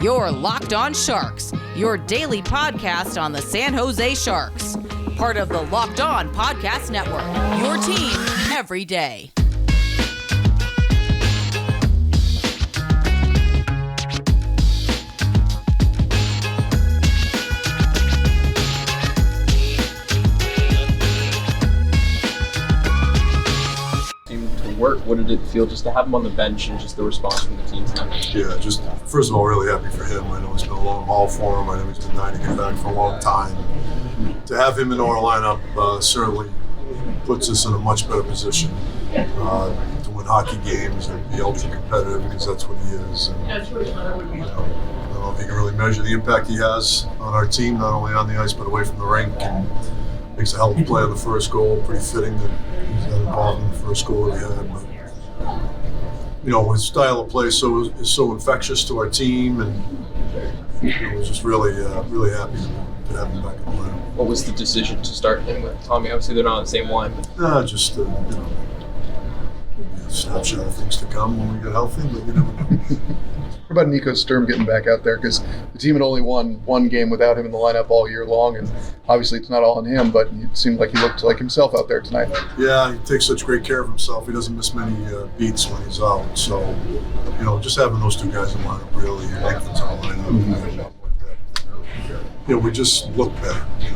You're Locked On Sharks, your daily podcast on the San Jose Sharks. Part of the Locked On Podcast Network, your team every day. Work. What did it feel just to have him on the bench and just the response from the team tonight? Yeah, just first of all, really happy for him. I know it's been a long haul for him. I know he's been dying to get back for a long time. To have him in our lineup certainly puts us in a much better position to win hockey games and be ultra competitive, because that's what he is. And, I don't know if you can really measure the impact he has on our team, not only on the ice but away from the rink. And makes a hell of a play on the first goal. Pretty fitting that he's got involved in the first goal that we had. But, his style of play is so infectious to our team, and we're just really happy to have him back in the lineup. What was the decision to start him with Tommy? Obviously, they're not on the same line. But... just a snapshot of things to come when we get healthy, but you never know. What about Nico Sturm getting back out there? Because the team had only won one game without him in the lineup all year long, and obviously it's not all on him, but it seemed like he looked like himself out there tonight. Yeah, he takes such great care of himself. He doesn't miss many beats when he's out. So, just having those two guys in the lineup really lengthens our lineup. We just look better, and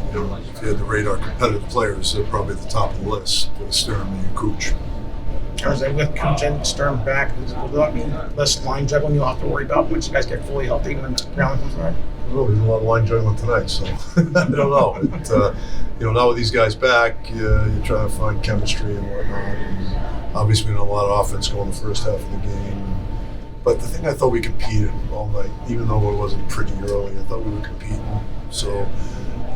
if you had to rate our competitive players, they're probably at the top of the list, Sturm and Couture. As with Couture and Sturm back, less line juggling you'll have to worry about once you guys get fully healthy when the ground comes back? Well, there's a lot of line juggling tonight, so I don't know. Now with these guys back, you try to find chemistry and whatnot. And obviously, we had a lot of offense going the first half of the game. But the thing, I thought we competed all night, even though it wasn't pretty early. I thought we were competing. So,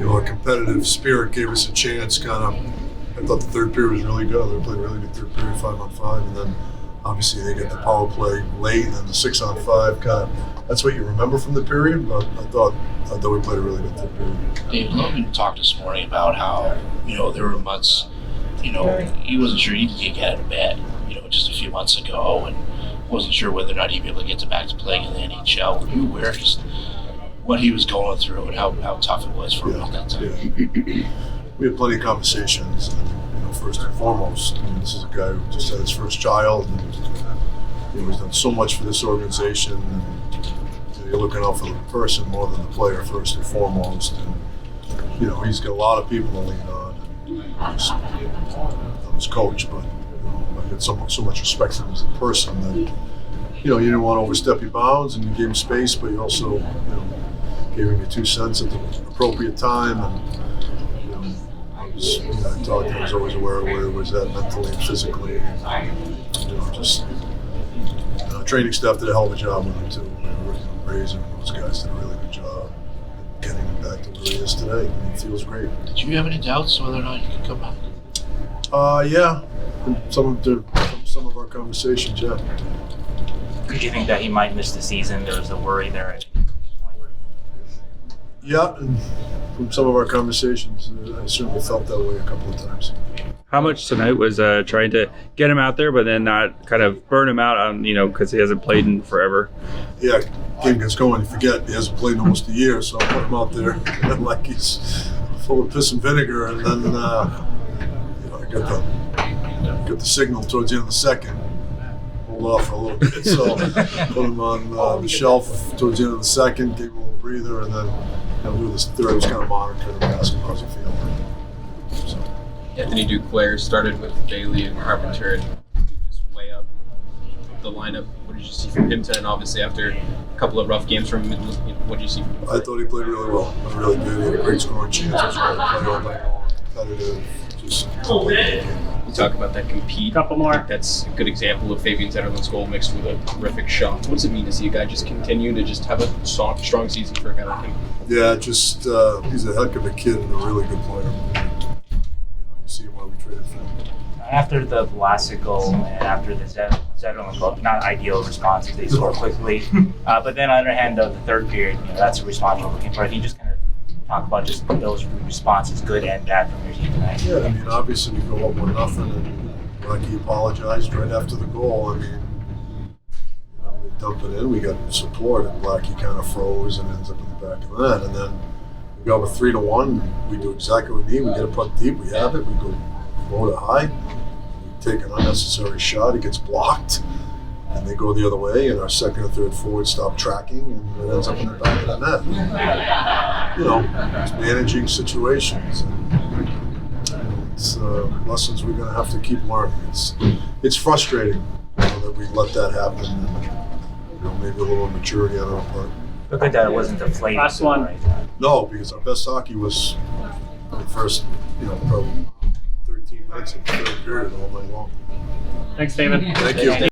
our competitive spirit gave us a chance, I thought the third period was really good. They played a really good third period, 5-on-5, and then obviously they get the power play late, and then the 6-on-5. That's what you remember from the period. But I thought we played a really good third period. Dave, Logan talked this morning about how there were months, he wasn't sure he could get out of bed, just a few months ago, and wasn't sure whether or not he'd be able to get back to playing in the NHL. Were you aware of just what he was going through and how tough it was for him at that time? Yeah. We had plenty of conversations, and first and foremost, this is a guy who just had his first child, and he's done so much for this organization, and you're looking out for the person more than the player first and foremost, and he's got a lot of people to lean on, and he's his coach, but I had so much respect for him as a person that you didn't want to overstep your bounds, and you gave him space, but you also gave him your 2 cents at the appropriate time, and I talked to him. I was always aware of where he was at mentally and physically. Training staff did a hell of a job with him too. Raising those guys did a really good job getting him back to where he is today. He feels great. Did you have any doubts whether or not he could come back? Yeah. Some of our conversations, yeah. Did you think that he might miss the season? There was a worry there. Yeah, and from some of our conversations, I certainly felt that way a couple of times. How much tonight was trying to get him out there, but then not kind of burn him out on, because he hasn't played in forever? Yeah, game gets going, you forget he hasn't played in almost a year, so I put him out there like he's full of piss and vinegar, and then I got the signal towards the end of the second. Hold off for a little bit, so put him on the shelf towards the end of the second, gave him a little breather, and then do this third. Was kind of monitoring him, asking how's he feeling. So. Anthony Duclair started with Bailey and Carpenter, and just way up the lineup. What did you see from him tonight? And obviously, after a couple of rough games from him, what did you see from him? I thought he played really well. He was really good. He had a great scoring chance. He was great. Played all night long, competitive. Just you talk about that compete. Couple more. I think that's a good example of Fabian Zetterlund's goal mixed with a terrific shot. What does it mean to see a guy just continue to just have a strong season for a guy like him? Yeah, just he's a heck of a kid and a really good player. You see why we traded for him. After the Vlasic goal and after the Zetterlund goal, not ideal responses. They score quickly, but then on the other hand, the third period, that's a response we're looking for. If you just kind of talk about just those responses, good and bad, from your team tonight. Yeah, obviously we go up 1-0, and Rocky apologized right after the goal. They dump it in. We got support, and Blackie kind of froze and ends up in the back of the net. And then we go with 3-1. We do exactly what we need. We get a puck deep. We have it. We go low to high. We take an unnecessary shot. It gets blocked. And they go the other way, and our second or third forward stop tracking, and it ends up in the back of the net. You know, it's managing situations. And it's lessons we're going to have to keep learning. It's frustrating, you know, that we let that happen. And, you know, maybe a little immaturity on our part. But good that it wasn't deflating. Last one. Right? No, because our best hockey was the first, you know, probably 13 minutes of the third period all night long. Thanks, David. Thank you.